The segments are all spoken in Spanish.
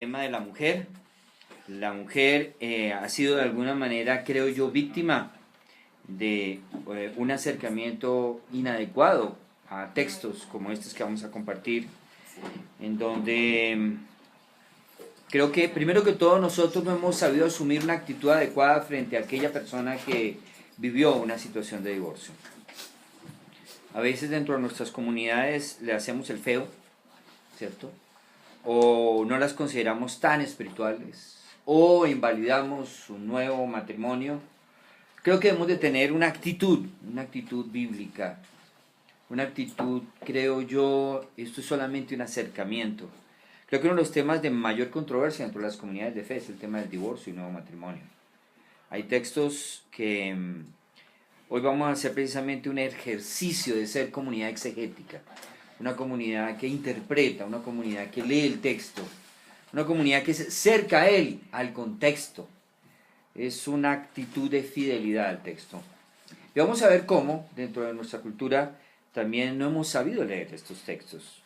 tema de la mujer. La mujer ha sido de alguna manera, creo yo, víctima de un acercamiento inadecuado a textos como estos que vamos a compartir, en donde creo que primero que todo nosotros no hemos sabido asumir una actitud adecuada frente a aquella persona que vivió una situación de divorcio. A veces dentro de nuestras comunidades le hacemos el feo, ¿cierto? O no las consideramos tan espirituales, o invalidamos un nuevo matrimonio. Creo que debemos de tener una actitud bíblica, una actitud, creo yo, esto es solamente un acercamiento. Creo que uno de los temas de mayor controversia dentro de las comunidades de fe es el tema del divorcio y nuevo matrimonio. Hay textos que hoy vamos a hacer precisamente un ejercicio de ser comunidad exegética, una comunidad que interpreta, una comunidad que lee el texto, una comunidad que se acerca a él, al contexto. Es una actitud de fidelidad al texto. Y vamos a ver cómo, dentro de nuestra cultura, también no hemos sabido leer estos textos.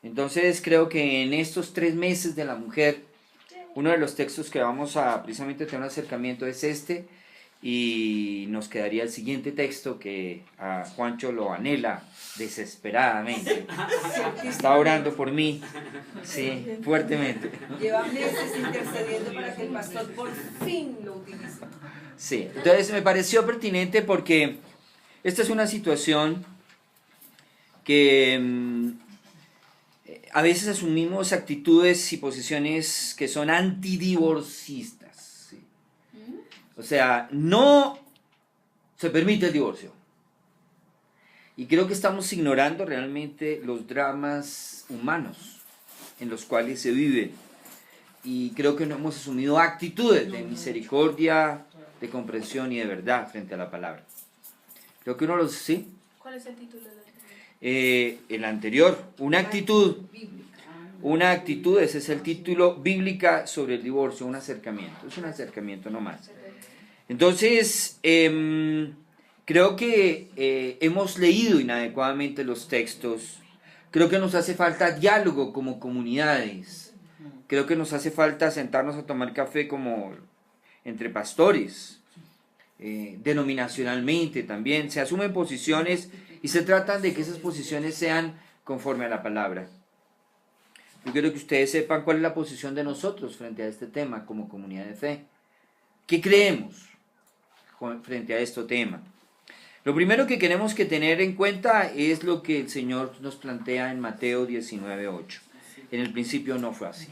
Entonces, creo que en estos 3 meses de la mujer, uno de los textos que vamos a precisamente tener un acercamiento es este, y nos quedaría el siguiente texto que a Juancho lo anhela desesperadamente. Está orando por mí, sí, fuertemente. Lleva meses intercediendo para que el pastor por fin lo utilice. Sí, entonces me pareció pertinente porque esta es una situación que a veces asumimos actitudes y posiciones que son antidivorcistas. ¿Sí? O sea, no se permite el divorcio. Y creo que estamos ignorando realmente los dramas humanos en los cuales se vive. Y creo que no hemos asumido actitudes de misericordia, de comprensión y de verdad frente a la palabra. Creo que uno los... ¿Sí? ¿Cuál es el título del anterior? El anterior, una actitud, ese es el título, bíblica sobre el divorcio, un acercamiento, es un acercamiento nomás. Entonces, creo que hemos leído inadecuadamente los textos, creo que nos hace falta diálogo como comunidades, creo que nos hace falta sentarnos a tomar café como entre pastores, denominacionalmente también, se asumen posiciones y se tratan de que esas posiciones sean conforme a la palabra. Yo quiero que ustedes sepan cuál es la posición de nosotros frente a este tema como comunidad de fe. ¿Qué creemos frente a este tema? Lo primero que queremos que tener en cuenta es lo que el Señor nos plantea en Mateo 19:8. En el principio no fue así.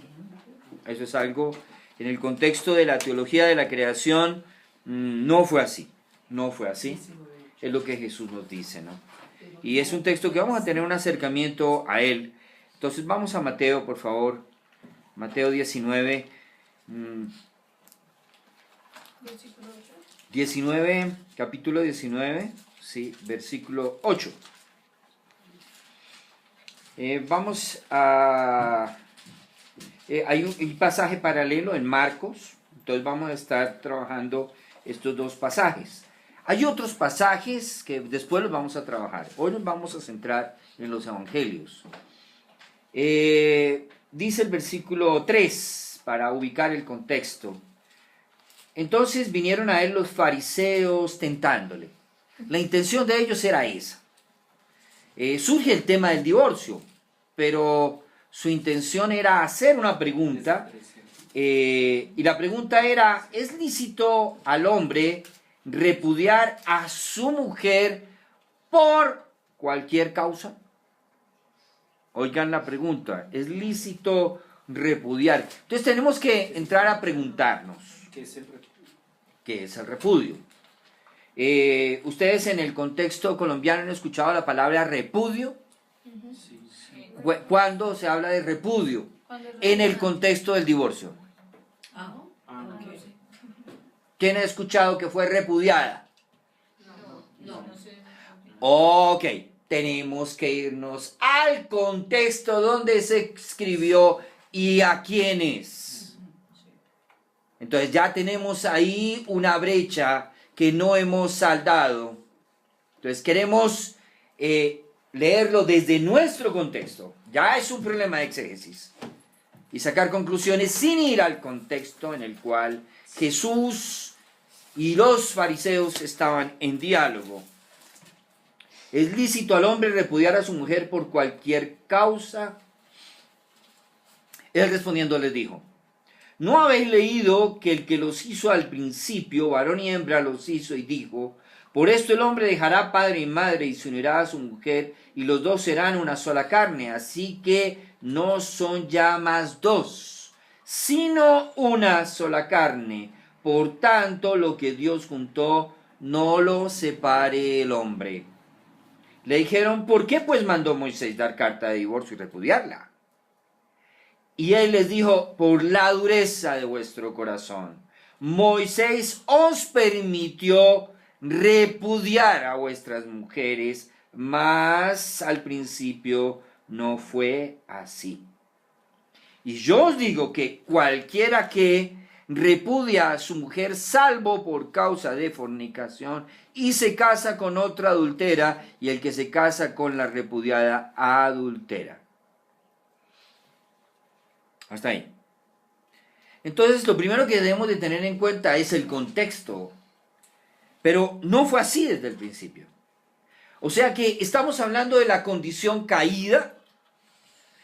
Eso es algo, en el contexto de la teología de la creación, no fue así. No fue así. Es lo que Jesús nos dice, ¿no? Y es un texto que vamos a tener un acercamiento a él. Entonces vamos a Mateo, por favor. Mateo 19. 19, capítulo 19, sí, versículo 8. Vamos a... hay un pasaje paralelo en Marcos, entonces vamos a estar trabajando estos dos pasajes. Hay otros pasajes que después los vamos a trabajar. Hoy nos vamos a centrar en los evangelios. Dice el versículo 3, para ubicar el contexto. Entonces vinieron a él los fariseos tentándole. La intención de ellos era esa. Surge el tema del divorcio, pero su intención era hacer una pregunta. Y la pregunta era, ¿es lícito al hombre repudiar a su mujer por cualquier causa? Oigan la pregunta, ¿es lícito repudiar? Entonces tenemos que entrar a preguntarnos, ¿qué es el repudio? ¿Qué es el repudio? ¿Ustedes en el contexto colombiano han escuchado la palabra repudio? Sí. ¿Cuándo se habla de repudio? En el contexto del divorcio. ¿Quién ha escuchado que fue repudiada? No sé. Ok, tenemos que irnos al contexto donde se escribió y a quiénes. Entonces ya tenemos ahí una brecha que no hemos saldado. Entonces queremos leerlo desde nuestro contexto. Ya es un problema de exégesis. y sacar conclusiones sin ir al contexto en el cual Jesús y los fariseos estaban en diálogo. ¿Es lícito al hombre repudiar a su mujer por cualquier causa? Él respondiendo les dijo: ¿no habéis leído que el que los hizo al principio, varón y hembra los hizo, y dijo: por esto el hombre dejará padre y madre y se unirá a su mujer, y los dos serán una sola carne? Así que no son ya más dos, sino una sola carne. Por tanto, lo que Dios juntó, no lo separe el hombre. Le dijeron: ¿por qué pues mandó Moisés dar carta de divorcio y repudiarla? Y él les dijo: por la dureza de vuestro corazón. Moisés os permitió repudiar a vuestras mujeres, mas al principio no fue así. Y yo os digo que cualquiera que repudia a su mujer, salvo por causa de fornicación, y se casa con otra, adultera, y el que se casa con la repudiada, adultera. Hasta ahí. Entonces, lo primero que debemos de tener en cuenta es el contexto. Pero no fue así desde el principio. O sea que estamos hablando de la condición caída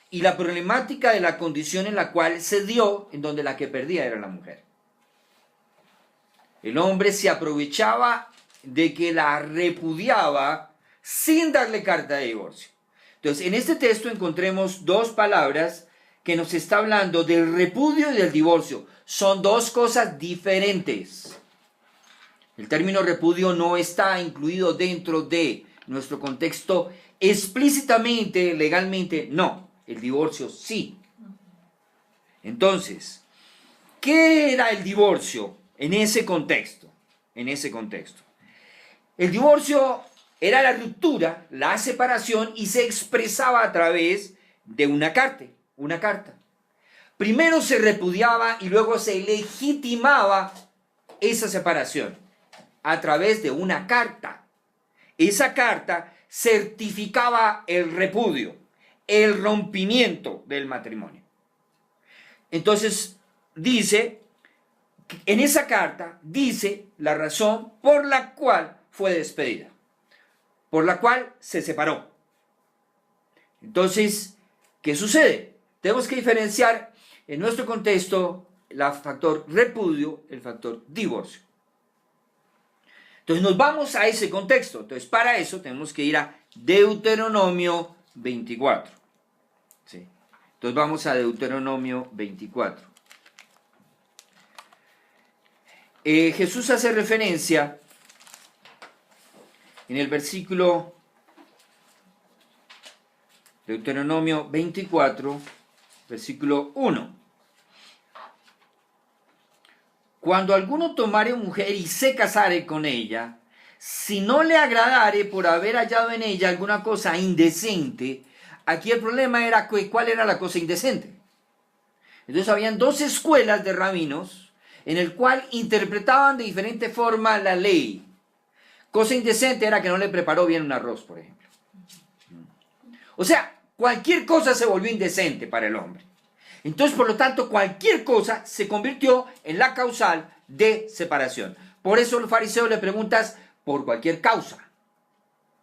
y la problemática de la condición en la cual se dio, en donde la que perdía era la mujer. El hombre se aprovechaba de que la repudiaba sin darle carta de divorcio. Entonces, en este texto encontremos dos palabras que nos está hablando del repudio y del divorcio. Son dos cosas diferentes. El término repudio no está incluido dentro de nuestro contexto explícitamente, legalmente, no. El divorcio sí. Entonces, ¿qué era el divorcio en ese contexto? En ese contexto. El divorcio era la ruptura, la separación, y se expresaba a través de una carta. Primero se repudiaba y luego se legitimaba esa separación a través de una carta. Esa carta certificaba el repudio, el rompimiento del matrimonio. Entonces, en esa carta dice la razón por la cual fue despedida, por la cual se separó. Entonces, ¿qué sucede? Tenemos que diferenciar en nuestro contexto el factor repudio, el factor divorcio. Entonces nos vamos a ese contexto. Entonces para eso tenemos que ir a Deuteronomio 24. ¿Sí? Entonces vamos a Deuteronomio 24. Jesús hace referencia en el versículo Deuteronomio 24, versículo 1. Cuando alguno tomare mujer y se casare con ella, si no le agradare por haber hallado en ella alguna cosa indecente, aquí el problema era cuál era la cosa indecente. Entonces habían dos escuelas de rabinos en el cual interpretaban de diferente forma la ley. Cosa indecente era que no le preparó bien un arroz, por ejemplo. O sea, cualquier cosa se volvió indecente para el hombre. Entonces, por lo tanto, cualquier cosa se convirtió en la causal de separación. Por eso los fariseos le preguntas por cualquier causa.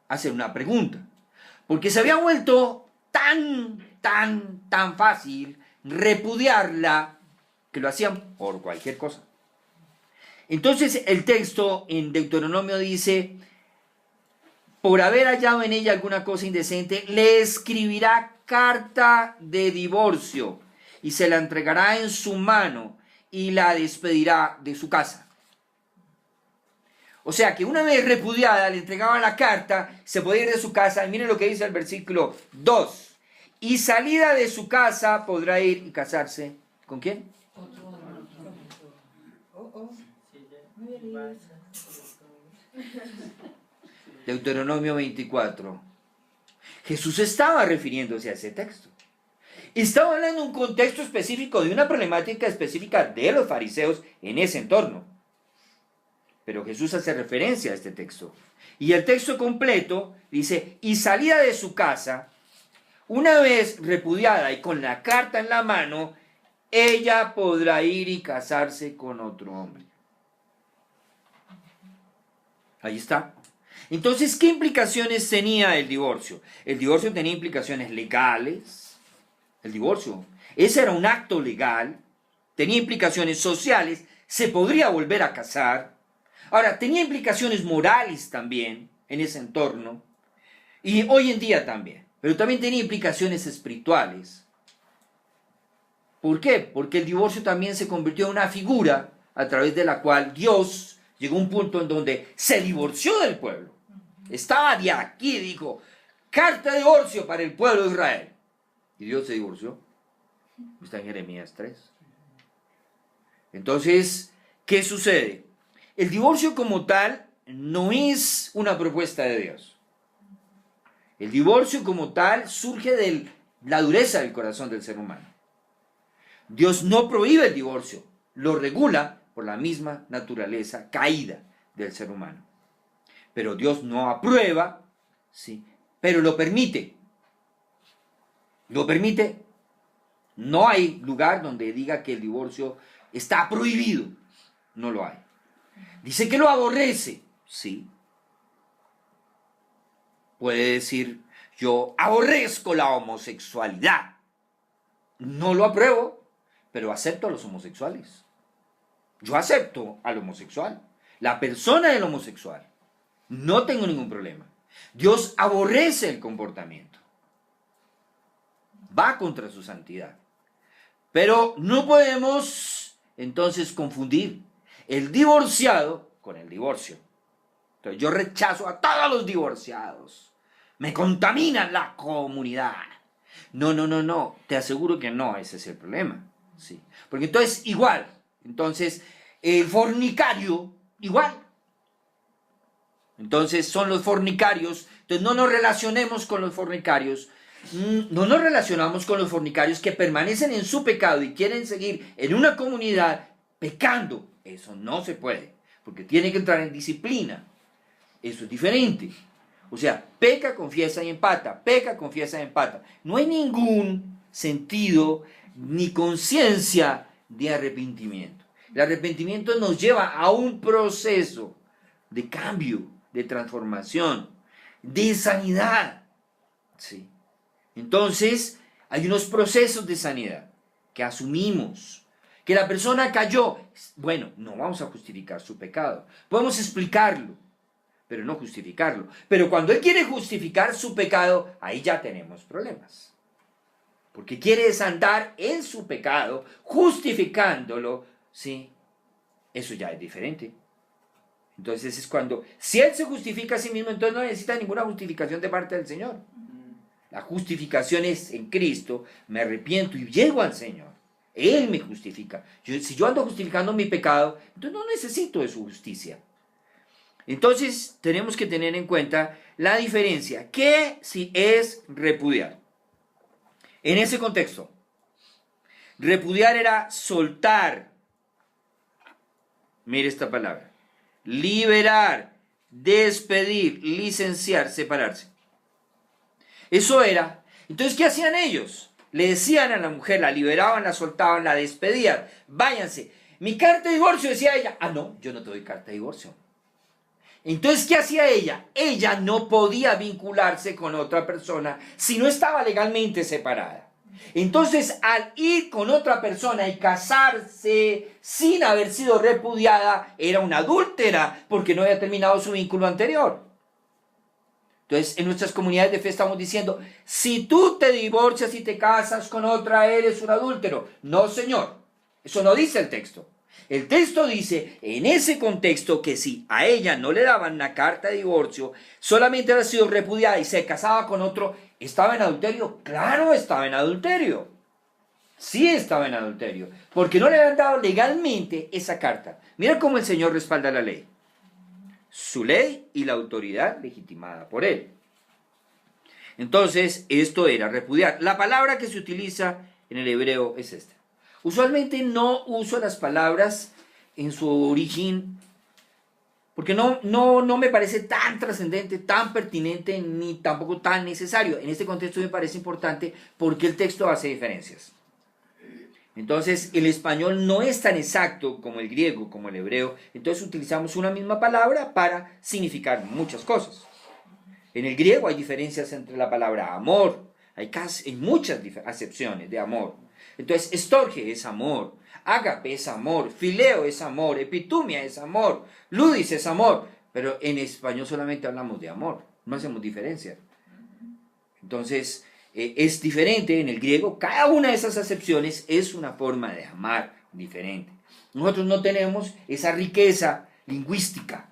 Hacen una pregunta. Porque se había vuelto tan fácil repudiarla que lo hacían por cualquier cosa. Entonces, el texto en Deuteronomio dice: por haber hallado en ella alguna cosa indecente, le escribirá carta de divorcio y se la entregará en su mano y la despedirá de su casa. O sea que una vez repudiada, le entregaba la carta, se podía ir de su casa. Y miren lo que dice el versículo 2. Y salida de su casa podrá ir y casarse. ¿Con quién? Deuteronomio 24. Jesús estaba refiriéndose a ese texto. Estaba hablando de un contexto específico, de una problemática específica de los fariseos en ese entorno. Pero Jesús hace referencia a este texto. Y el texto completo dice: y salida de su casa, una vez repudiada y con la carta en la mano, ella podrá ir y casarse con otro hombre. Ahí está. Entonces, ¿qué implicaciones tenía el divorcio? El divorcio tenía implicaciones legales. El divorcio, ese era un acto legal. Tenía implicaciones sociales. Se podría volver a casar. Ahora, tenía implicaciones morales también en ese entorno. Y hoy en día también. Pero también tenía implicaciones espirituales. ¿Por qué? Porque el divorcio también se convirtió en una figura a través de la cual Dios llegó a un punto en donde se divorció del pueblo. Estaba de aquí, dijo, carta de divorcio para el pueblo de Israel. Y Dios se divorció. Está en Jeremías 3. Entonces, ¿qué sucede? El divorcio como tal no es una propuesta de Dios. El divorcio como tal surge de la dureza del corazón del ser humano. Dios no prohíbe el divorcio, lo regula por la misma naturaleza caída del ser humano. Pero Dios no aprueba, sí, pero lo permite. Lo permite. No hay lugar donde diga que el divorcio está prohibido. No lo hay. Dice que lo aborrece. Sí. Puede decir, yo aborrezco la homosexualidad. No lo apruebo, pero acepto a los homosexuales. Yo acepto al homosexual. La persona del homosexual. No tengo ningún problema. Dios aborrece el comportamiento. Va contra su santidad. Pero no podemos entonces confundir el divorciado con el divorcio. Entonces yo rechazo a todos los divorciados. Me contaminan la comunidad. No. Te aseguro que no, ese es el problema. Sí. Porque entonces igual. Entonces el fornicario igual. Entonces son los fornicarios. Entonces no nos relacionemos con los fornicarios. No nos relacionamos con los fornicarios que permanecen en su pecado y quieren seguir en una comunidad pecando. Eso no se puede, porque tiene que entrar en disciplina. Eso es diferente. O sea, peca, confiesa y empata. Peca, confiesa y empata. No hay ningún sentido ni conciencia de arrepentimiento. El arrepentimiento nos lleva a un proceso de cambio, de transformación, de sanidad. Sí. Entonces, hay unos procesos de sanidad que asumimos. Que la persona cayó. Bueno, no vamos a justificar su pecado. Podemos explicarlo, pero no justificarlo. Pero cuando él quiere justificar su pecado, ahí ya tenemos problemas. Porque quiere desandar en su pecado, justificándolo, ¿sí? Eso ya es diferente. Entonces es cuando, si él se justifica a sí mismo, entonces no necesita ninguna justificación de parte del Señor. La justificación es en Cristo, me arrepiento y llego al Señor. Él me justifica. Si yo ando justificando mi pecado, entonces no necesito de su justicia. Entonces tenemos que tener en cuenta la diferencia. ¿Qué si es repudiar? En ese contexto, repudiar era soltar. Mire esta palabra. Liberar, despedir, licenciar, separarse. Eso era. Entonces, ¿qué hacían ellos? Le decían a la mujer, la liberaban, la soltaban, la despedían. Váyanse. Mi carta de divorcio, decía ella. Ah, no, yo no te doy carta de divorcio. Entonces, ¿qué hacía ella? Ella no podía vincularse con otra persona si no estaba legalmente separada. Entonces, al ir con otra persona y casarse sin haber sido repudiada, era una adúltera porque no había terminado su vínculo anterior. Entonces, en nuestras comunidades de fe estamos diciendo, si tú te divorcias y te casas con otra, eres un adúltero. No, señor. Eso no dice el texto. El texto dice, en ese contexto, que si a ella no le daban una carta de divorcio, solamente había sido repudiada y se casaba con otro, ¿estaba en adulterio? Claro, estaba en adulterio. Sí estaba en adulterio. Porque no le habían dado legalmente esa carta. Mira cómo el Señor respalda la ley. Su ley y la autoridad legitimada por él. Entonces, esto era repudiar. La palabra que se utiliza en el hebreo es esta. Usualmente no uso las palabras en su origen porque no me parece tan trascendente, tan pertinente, ni tampoco tan necesario. En este contexto me parece importante porque el texto hace diferencias. Entonces, el español no es tan exacto como el griego, como el hebreo. Entonces, utilizamos una misma palabra para significar muchas cosas. En el griego hay diferencias entre la palabra amor. Hay muchas acepciones de amor. Entonces, estorge es amor, ágape es amor, fileo es amor, epitumia es amor, ludis es amor. Pero en español solamente hablamos de amor, no hacemos diferencia. Entonces, es diferente en el griego. Cada una de esas acepciones es una forma de amar diferente. Nosotros no tenemos esa riqueza lingüística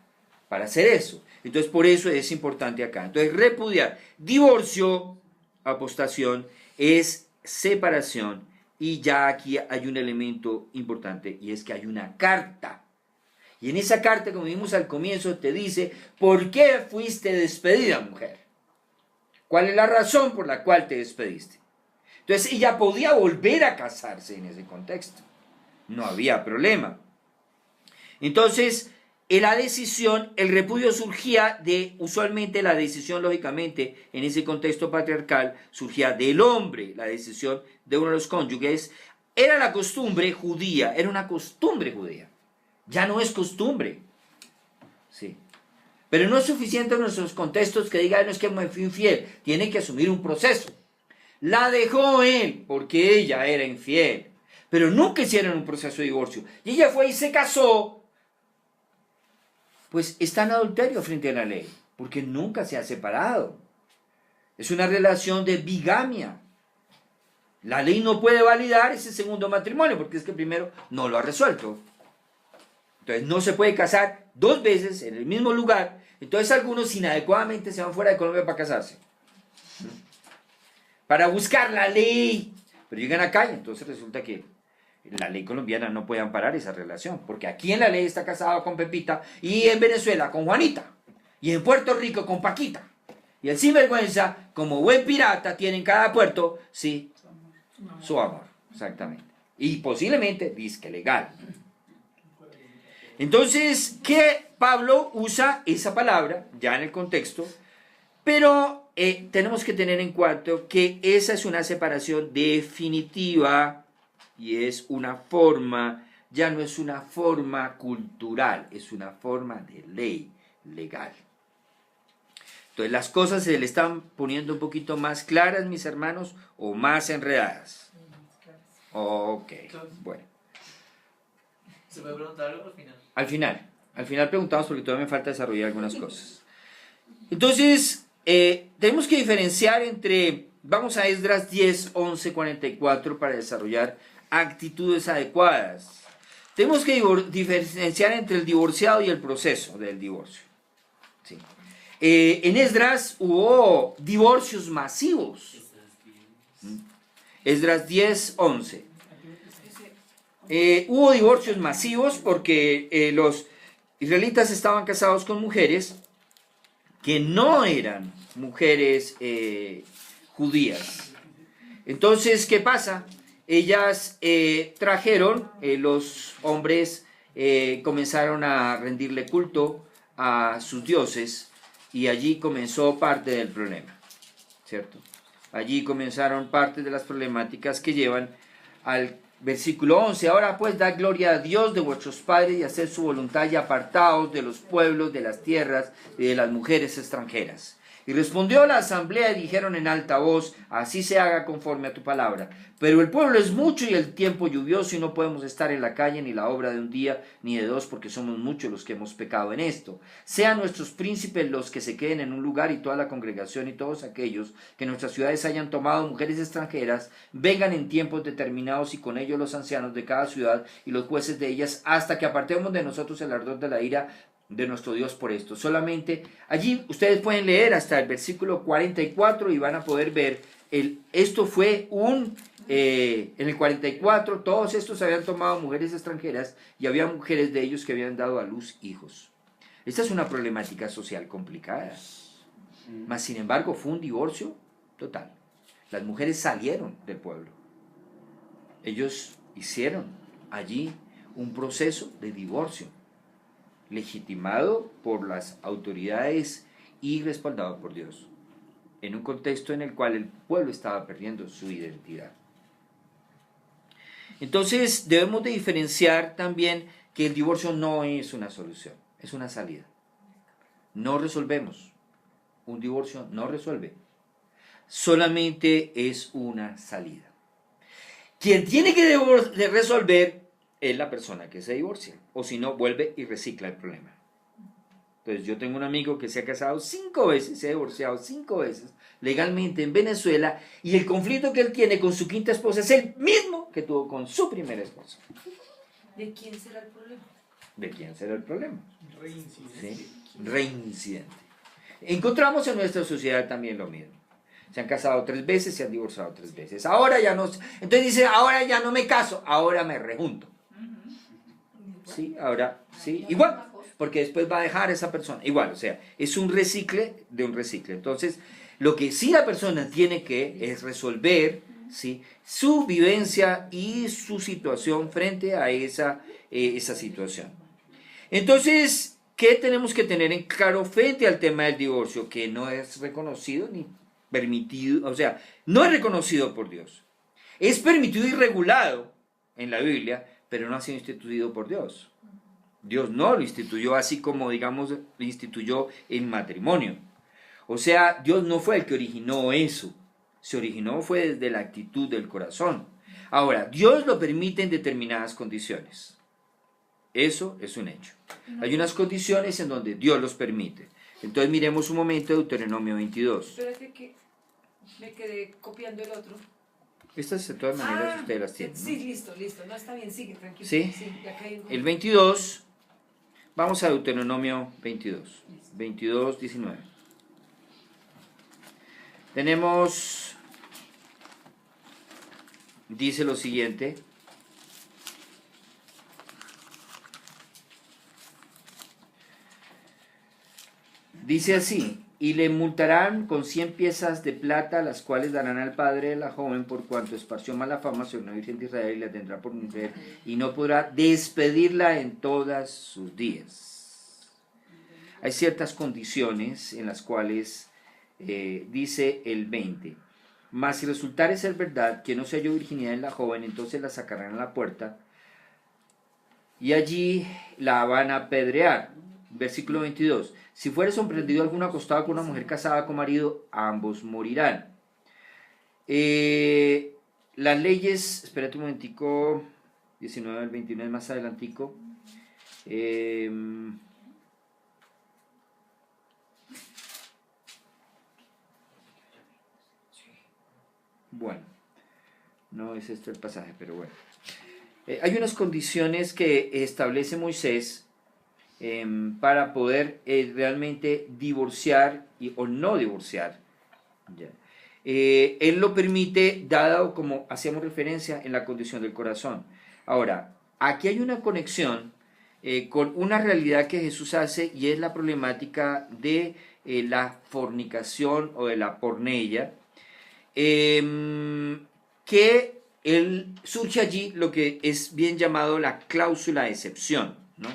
para hacer eso. Entonces, por eso es importante acá. Entonces, repudiar, divorcio, apostación, es separación. Y ya aquí hay un elemento importante, y es que hay una carta. Y en esa carta, como vimos al comienzo, te dice, ¿por qué fuiste despedida, mujer? ¿Cuál es la razón por la cual te despediste? Entonces ella podía volver a casarse en ese contexto. No había problema. Entonces, en la decisión, el repudio surgía usualmente la decisión, lógicamente, en ese contexto patriarcal, surgía del hombre, la decisión de uno de los cónyuges. Era la costumbre judía, era una costumbre judía. Ya no es costumbre. Sí. Pero no es suficiente en nuestros contextos que diga, no es que me fui infiel, tiene que asumir un proceso. La dejó él porque ella era infiel, pero nunca hicieron un proceso de divorcio. Y ella fue y se casó, pues está en adulterio frente a la ley, porque nunca se ha separado. Es una relación de bigamia. La ley no puede validar ese segundo matrimonio, porque es que el primero no lo ha resuelto. Entonces no se puede casar 2 veces en el mismo lugar. Entonces algunos inadecuadamente se van fuera de Colombia para casarse, para buscar la ley. Pero llegan acá y entonces resulta que la ley colombiana no puede amparar esa relación. Porque aquí en la ley está casado con Pepita, y en Venezuela con Juanita, y en Puerto Rico con Paquita. Y el sinvergüenza, como buen pirata, tiene en cada puerto, sí, su amor. Exactamente. Y posiblemente disque legal. Entonces, que Pablo usa esa palabra, ya en el contexto, pero tenemos que tener en cuenta que esa es una separación definitiva y es una forma, ya no es una forma cultural, es una forma de ley legal. Entonces, las cosas se le están poniendo un poquito más claras, mis hermanos, o más enredadas. Ok, bueno. ¿Se puede preguntar algo al final? Al final preguntamos porque todavía me falta desarrollar algunas cosas. Entonces, tenemos que diferenciar entre, vamos a Esdras 10, 11, 44 para desarrollar actitudes adecuadas. Tenemos que diferenciar entre el divorciado y el proceso del divorcio. Sí. En Esdras hubo divorcios masivos. Esdras 10, 11. Hubo divorcios masivos porque los israelitas estaban casados con mujeres que no eran mujeres judías. Entonces, ¿qué pasa? Ellas trajeron, los hombres comenzaron a rendirle culto a sus dioses, y allí comenzó parte del problema, ¿cierto? Allí comenzaron parte de las problemáticas que llevan al versículo 11. Ahora pues da gloria a Dios de vuestros padres y haced su voluntad y apartaos de los pueblos, de las tierras y de las mujeres extranjeras. Y respondió la asamblea y dijeron en alta voz, así se haga conforme a tu palabra. Pero el pueblo es mucho y el tiempo lluvioso, y no podemos estar en la calle ni la obra de un día ni de 2, porque somos muchos los que hemos pecado en esto. Sean nuestros príncipes los que se queden en un lugar, y toda la congregación y todos aquellos que en nuestras ciudades hayan tomado mujeres extranjeras, vengan en tiempos determinados, y con ellos los ancianos de cada ciudad y los jueces de ellas, hasta que apartemos de nosotros el ardor de la ira de nuestro Dios por esto. Solamente allí ustedes pueden leer hasta el versículo 44 y van a poder ver, esto fue en el 44 todos estos habían tomado mujeres extranjeras, y había mujeres de ellos que habían dado a luz hijos. Esta es una problemática social complicada, mas sin embargo fue un divorcio total. Las mujeres salieron del pueblo, ellos hicieron allí un proceso de divorcio legitimado por las autoridades y respaldado por Dios, en un contexto en el cual el pueblo estaba perdiendo su identidad. Entonces debemos de diferenciar también que el divorcio no es una solución, es una salida. No resolvemos. Un divorcio no resuelve. Solamente es una salida. Quien tiene que de resolver es la persona que se divorcia. O si no, vuelve y recicla el problema. Entonces yo tengo un amigo que se ha casado 5 veces, se ha divorciado 5 veces legalmente en Venezuela, y el conflicto que él tiene con su quinta esposa es el mismo que tuvo con su primera esposa. ¿De quién será el problema? ¿De quién será el problema? Reincidente. ¿Sí? Reincidente. Encontramos en nuestra sociedad también lo mismo. Se han casado 3 veces, se han divorciado 3 veces. Ahora ya no. Entonces dice, ahora ya no me caso, ahora me rejunto. Sí, ahora, sí, igual. Porque después va a dejar a esa persona. Igual, o sea, es un recicle de un recicle. Entonces, lo que sí la persona tiene que es resolver, ¿sí?, su vivencia y su situación frente a esa situación. Entonces, ¿qué tenemos que tener en claro frente al tema del divorcio? Que no es reconocido ni permitido, o sea, no es reconocido por Dios. Es permitido y regulado en la Biblia, pero no ha sido instituido por Dios. Dios no lo instituyó así como, digamos, lo instituyó el matrimonio. O sea, Dios no fue el que originó eso. Se originó fue desde la actitud del corazón. Ahora, Dios lo permite en determinadas condiciones. Eso es un hecho. Hay unas condiciones en donde Dios los permite. Entonces miremos un momento Deuteronomio 22. Espérate que me quedé copiando el otro. Estas de todas maneras ustedes las tienen, ¿no? Sí, listo. No, está bien, sigue, tranquilo. ¿Sí? Ya caí en... El 22, vamos a Deuteronomio 22. 22, 19. Tenemos, dice lo siguiente. Dice así: y le multarán con 100 piezas de plata, las cuales darán al padre de la joven por cuanto esparció mala fama sobre una virgen de Israel, y la tendrá por mujer, y no podrá despedirla en todos sus días. Hay ciertas condiciones en las cuales dice el 20: mas si resultare ser verdad que no se halló virginidad en la joven, entonces la sacarán a la puerta y allí la van a apedrear. Versículo 22: si fuere sorprendido alguno acostado con una mujer casada con marido, ambos morirán. Las leyes, espérate un momentico, 19 al 21 es más adelantico. Bueno, no es este el pasaje, pero bueno. Hay unas condiciones que establece Moisés para poder realmente divorciar o no divorciar. ¿Ya? Él lo permite, dado como hacíamos referencia en la condición del corazón. Ahora, aquí hay una conexión con una realidad que Jesús hace, y es la problemática de la fornicación o de la porneia, que surge allí lo que es bien llamado la cláusula de excepción, ¿no?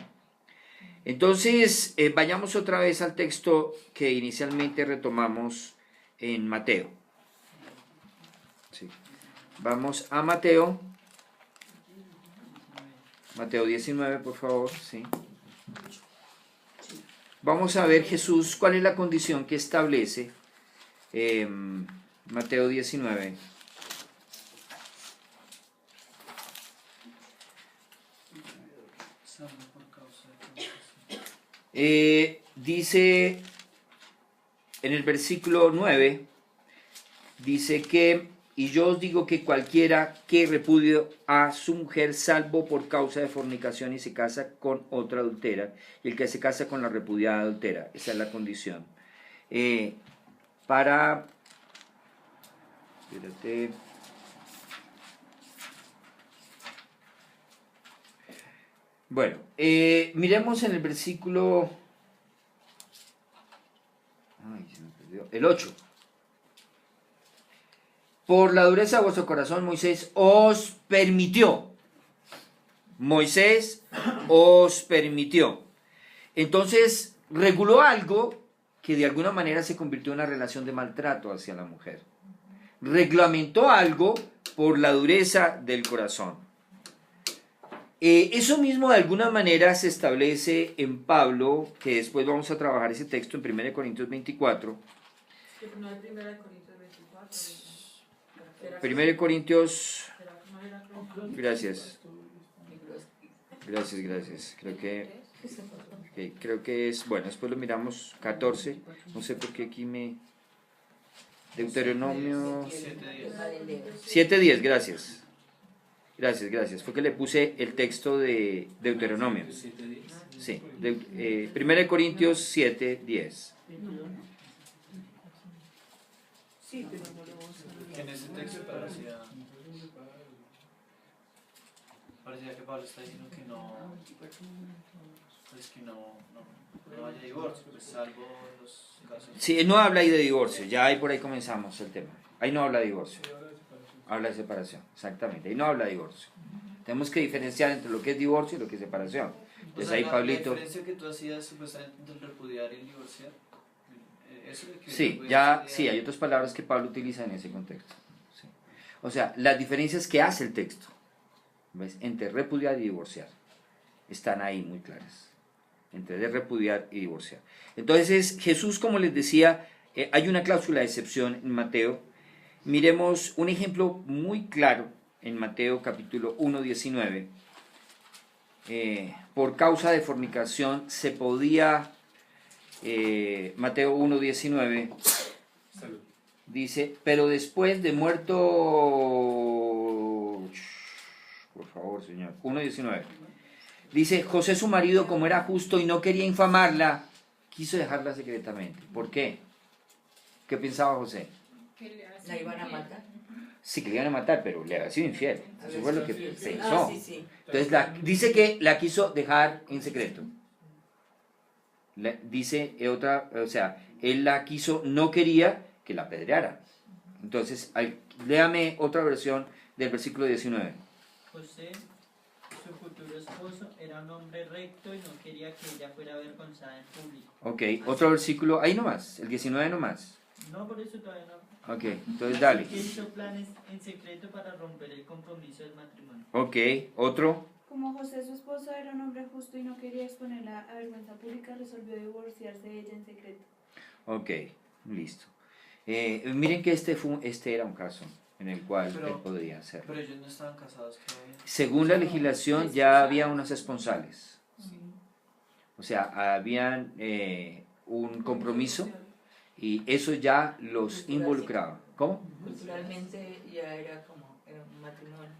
Entonces, vayamos otra vez al texto que inicialmente retomamos en Mateo. Sí. Vamos a Mateo. Mateo 19, por favor. Sí. Vamos a ver Jesús, cuál es la condición que establece. Mateo 19. Dice en el versículo 9, dice que, y yo os digo que cualquiera que repudie a su mujer salvo por causa de fornicación y se casa con otra adultera, y el que se casa con la repudiada adultera. Esa es la condición. Espérate. Bueno, miremos en el versículo, se me perdió, el 8. Por la dureza de vuestro corazón, Moisés os permitió. Entonces, reguló algo que de alguna manera se convirtió en una relación de maltrato hacia la mujer. Reglamentó algo por la dureza del corazón. Eso mismo de alguna manera se establece en Pablo, que después vamos a trabajar ese texto en 1 Corintios 24. Pero no hay primera de Corintios 24. 1 Corintios, No era Crónicas. gracias. Creo que es, bueno, después lo miramos, 14, no sé por qué aquí me... Deuteronomio 7:10, gracias. Fue que le puse el texto de Deuteronomio. Sí, 1 Corintios 7:10. Sí, pero no lo vamos a En ese texto parecía que Pablo está diciendo que no, pues que no haya divorcio, pues salvo los casos. Sí, él no habla ahí de divorcio, ya ahí por ahí comenzamos el tema. Ahí no habla de divorcio, habla de separación, exactamente, ahí no habla de divorcio. Tenemos que diferenciar entre lo que es divorcio y lo que es separación. Entonces ahí Pablito... La diferencia que tú hacías supuestamente entre el repudiar y el divorciar, eso de que Sí, ya, sí, hay otras palabras que Pablo utiliza en ese contexto. Sí. O sea, las diferencias que hace el texto, ¿ves? Entre repudiar y divorciar, están ahí muy claras. Entre de repudiar y divorciar. Entonces, Jesús, como les decía, hay una cláusula de excepción en Mateo. Miremos un ejemplo muy claro en Mateo capítulo 1, 19. Por causa de fornicación se podía... Mateo 1:19 dice, pero después de muerto, por favor señor, 1:19 dice, José su marido, como era justo y no quería infamarla, quiso dejarla secretamente. ¿Por qué? ¿Qué pensaba José? la iban a matar. Sí, que le iban a matar, pero le había sido infiel. Eso fue lo que pensó. Sí. Entonces dice que la quiso dejar en secreto. Dice otra, o sea, él la quiso, no quería que la apedreara. Entonces, léame otra versión del versículo 19. José, su futuro esposo, era un hombre recto y no quería que ella fuera avergonzada en público. Ok, otro versículo, ahí nomás, el 19 nomás. No, por eso todavía no. Ok, entonces dale. Así que hizo planes en secreto para romper el compromiso del matrimonio. Ok, otro. Como José, su esposo, era un hombre justo y no quería exponerla a vergüenza pública, resolvió divorciarse de ella en secreto. Ok, listo. Miren que este era un caso en el cual él podría hacerlo. Pero ellos no estaban casados todavía. Según la legislación ya había unos esponsales. O sea, habían un compromiso y eso ya los involucraba. ¿Cómo? Culturalmente ya era un matrimonio.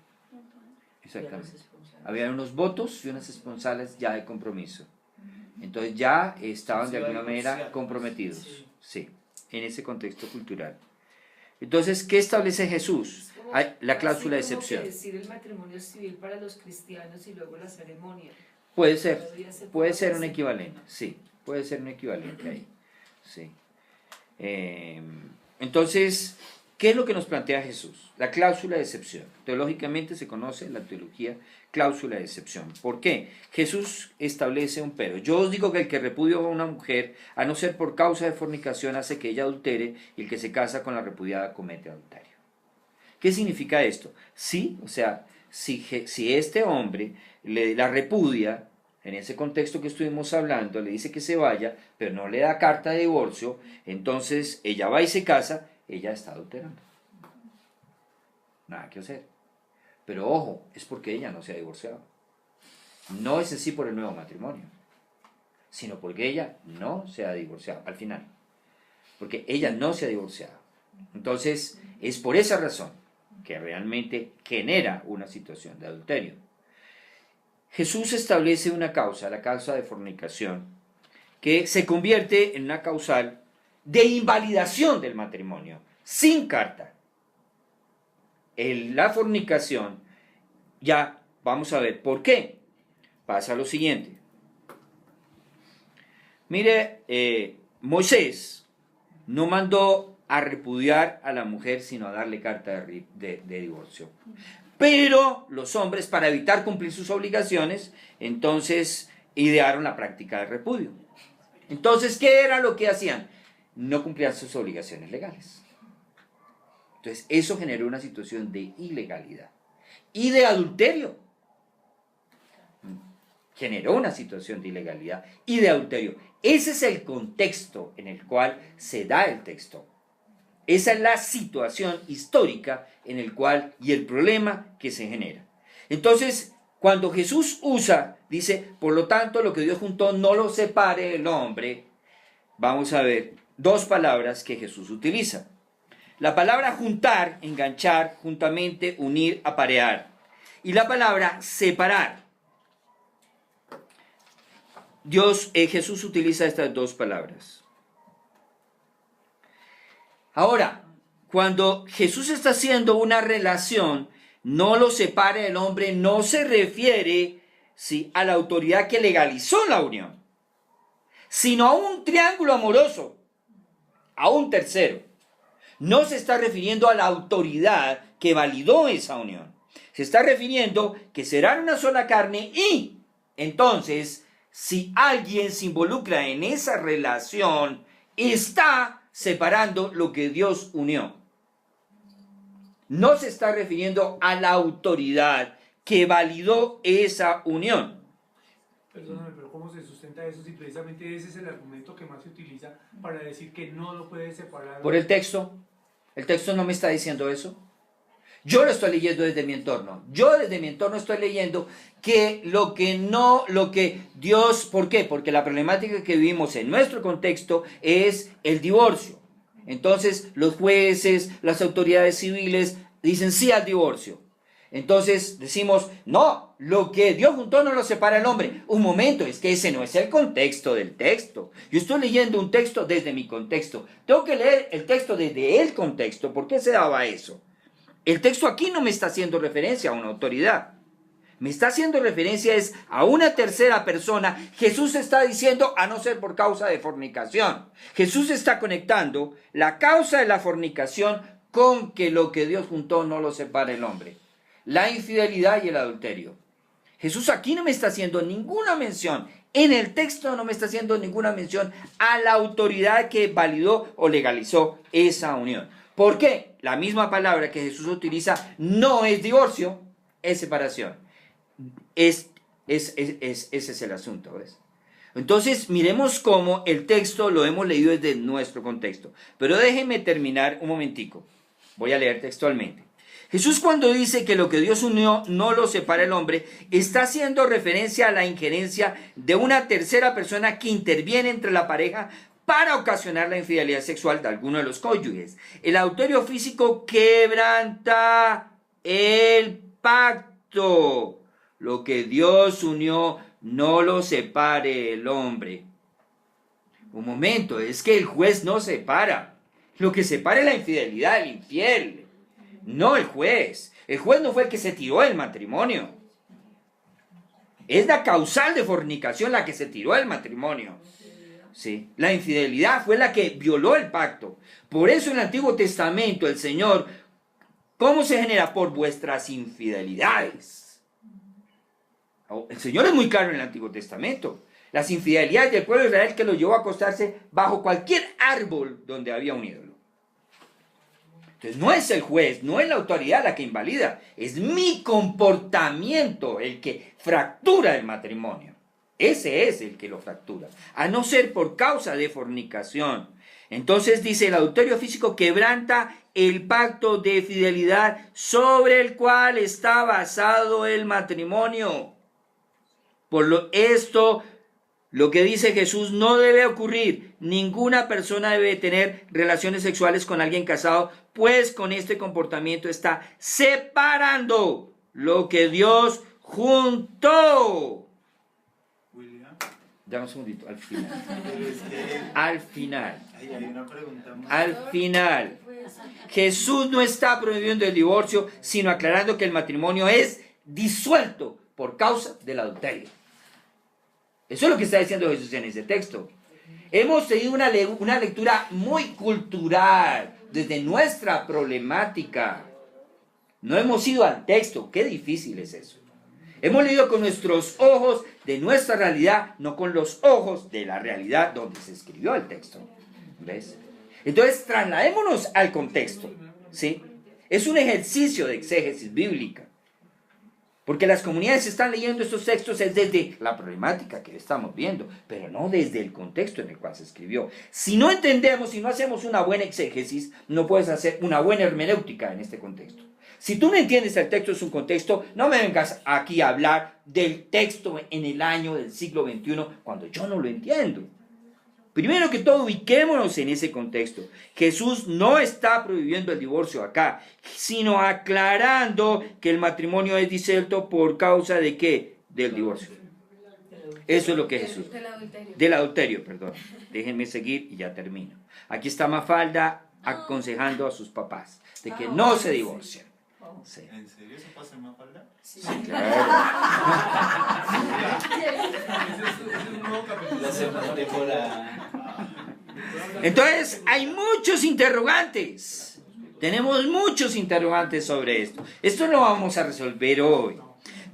Exactamente. Había unos votos y unas esponsales ya de compromiso. Entonces ya estaban de alguna manera comprometidos. Sí, en ese contexto cultural. Entonces, ¿qué establece Jesús? Hay la cláusula de excepción. Es decir, el matrimonio civil para los cristianos y luego la ceremonia. Puede ser un equivalente, sí, puede ser un equivalente ahí. Sí. Entonces, ¿qué es lo que nos plantea Jesús? La cláusula de excepción. Teológicamente se conoce la teología cláusula de excepción. ¿Por qué? Jesús establece un pero. Yo os digo que el que repudia a una mujer, a no ser por causa de fornicación, hace que ella adultere, y el que se casa con la repudiada comete adulterio. ¿Qué significa esto? Sí, o sea, si este hombre la repudia, en ese contexto que estuvimos hablando, le dice que se vaya, pero no le da carta de divorcio, entonces ella va y se casa, ella está adulterando. Nada que hacer. Pero ojo, es porque ella no se ha divorciado. No es así por el nuevo matrimonio, sino porque ella no se ha divorciado, al final. Porque ella no se ha divorciado. Entonces, es por esa razón que realmente genera una situación de adulterio. Jesús establece una causa, la causa de fornicación, que se convierte en una causal de invalidación del matrimonio, sin carta. La fornicación, ya vamos a ver por qué. Pasa lo siguiente. Mire, Moisés no mandó a repudiar a la mujer, sino a darle carta de divorcio. Pero los hombres, para evitar cumplir sus obligaciones, entonces idearon la práctica del repudio. Entonces, ¿qué era lo que hacían? No cumplían sus obligaciones legales. Entonces, eso generó una situación de ilegalidad y de adulterio. generó una situación de ilegalidad y de adulterio. Ese es el contexto en el cual se da el texto. Esa es la situación histórica en el cual y el problema que se genera. Entonces, cuando Jesús usa, dice, por lo tanto, lo que Dios juntó no lo separe el hombre, vamos a ver dos palabras que Jesús utiliza. La palabra juntar, enganchar, juntamente, unir, aparear. Y la palabra separar. Jesús utiliza estas dos palabras. Ahora, cuando Jesús está haciendo una relación, no lo separe el hombre, no se refiere, ¿sí?, a la autoridad que legalizó la unión, sino a un triángulo amoroso, a un tercero. No se está refiriendo a la autoridad que validó esa unión. Se está refiriendo que serán una sola carne y, entonces, si alguien se involucra en esa relación, está separando lo que Dios unió. No se está refiriendo a la autoridad que validó esa unión. Perdóname, pero ¿cómo se sustenta eso si precisamente ese es el argumento que más se utiliza para decir que no lo puede separar? Por el texto. El texto no me está diciendo eso. Yo lo estoy leyendo desde mi entorno. Yo desde mi entorno estoy leyendo que lo que Dios, ¿por qué? Porque la problemática que vivimos en nuestro contexto es el divorcio. Entonces los jueces, las autoridades civiles dicen sí al divorcio. Entonces decimos, no, lo que Dios juntó no lo separa el hombre. Un momento, es que ese no es el contexto del texto. Yo estoy leyendo un texto desde mi contexto. Tengo que leer el texto desde el contexto. ¿Por qué se daba eso? El texto aquí no me está haciendo referencia a una autoridad. Me está haciendo referencia es a una tercera persona. Jesús está diciendo a no ser por causa de fornicación. Jesús está conectando la causa de la fornicación con que lo que Dios juntó no lo separa el hombre. La infidelidad y el adulterio. Jesús aquí no me está haciendo ninguna mención. En el texto no me está haciendo ninguna mención a la autoridad que validó o legalizó esa unión. ¿Por qué? La misma palabra que Jesús utiliza no es divorcio, es separación. Ese es el asunto, ¿ves? Entonces, miremos cómo el texto lo hemos leído desde nuestro contexto. Pero déjenme terminar un momentico. Voy a leer textualmente. Jesús, cuando dice que lo que Dios unió no lo separa el hombre, está haciendo referencia a la injerencia de una tercera persona que interviene entre la pareja para ocasionar la infidelidad sexual de alguno de los cónyuges. El adulterio físico quebranta el pacto. Lo que Dios unió no lo separe el hombre. Un momento, es que el juez no separa. Lo que separa es la infidelidad, el infiel. No el juez. El juez no fue el que se tiró del matrimonio. Es la causal de fornicación la que se tiró del matrimonio. ¿Sí? La infidelidad fue la que violó el pacto. Por eso en el Antiguo Testamento el Señor, ¿cómo se genera? Por vuestras infidelidades. El Señor es muy claro en el Antiguo Testamento. Las infidelidades del pueblo de Israel que lo llevó a acostarse bajo cualquier árbol donde había un ídolo. Entonces no es el juez, no es la autoridad la que invalida, es mi comportamiento el que fractura el matrimonio. Ese es el que lo fractura, a no ser por causa de fornicación. Entonces dice, el adulterio físico quebranta el pacto de fidelidad sobre el cual está basado el matrimonio. Lo que dice Jesús no debe ocurrir. Ninguna persona debe tener relaciones sexuales con alguien casado, pues con este comportamiento está separando lo que Dios juntó. William, Dame un segundito, al final. pero es que Al final. ahí hay una pregunta muy... Al final. Jesús no está prohibiendo el divorcio, sino aclarando que el matrimonio es disuelto por causa del adulterio. Eso es lo que está diciendo Jesús en ese texto. Hemos tenido una lectura muy cultural desde nuestra problemática. No hemos ido al texto. Qué difícil es eso. Hemos leído con nuestros ojos de nuestra realidad, no con los ojos de la realidad donde se escribió el texto. ¿Ves? Entonces, trasladémonos al contexto. ¿Sí? Es un ejercicio de exégesis bíblica. Porque las comunidades están leyendo estos textos es desde la problemática que estamos viendo, pero no desde el contexto en el cual se escribió. Si no entendemos, si no hacemos una buena exégesis, no puedes hacer una buena hermenéutica en este contexto. Si tú no entiendes el texto en su contexto, no me vengas aquí a hablar del texto en el año del siglo XXI cuando yo no lo entiendo. Primero que todo, ubiquémonos en ese contexto. Jesús no está prohibiendo el divorcio acá, sino aclarando que el matrimonio es disuelto por causa de ¿qué? Del divorcio. Eso es lo que Jesús... Del adulterio. Del adulterio, perdón. Déjenme seguir y ya termino. Aquí está Mafalda aconsejando a sus papás de que no se divorcien. Sí. ¿En serio eso pasa en Mafalda? Sí, claro. La segunda temporada. Entonces, hay muchos interrogantes. Tenemos muchos interrogantes sobre esto. Esto no vamos a resolver hoy.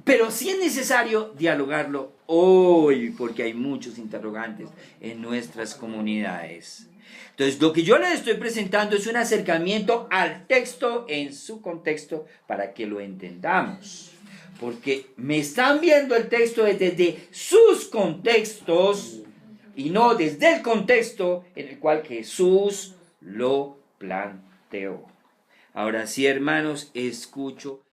Pero sí es necesario dialogarlo hoy, porque hay muchos interrogantes en nuestras comunidades. Entonces, lo que yo les estoy presentando es un acercamiento al texto en su contexto para que lo entendamos. Porque me están viendo el texto desde sus contextos y no desde el contexto en el cual Jesús lo planteó. Ahora sí, hermanos, escucho.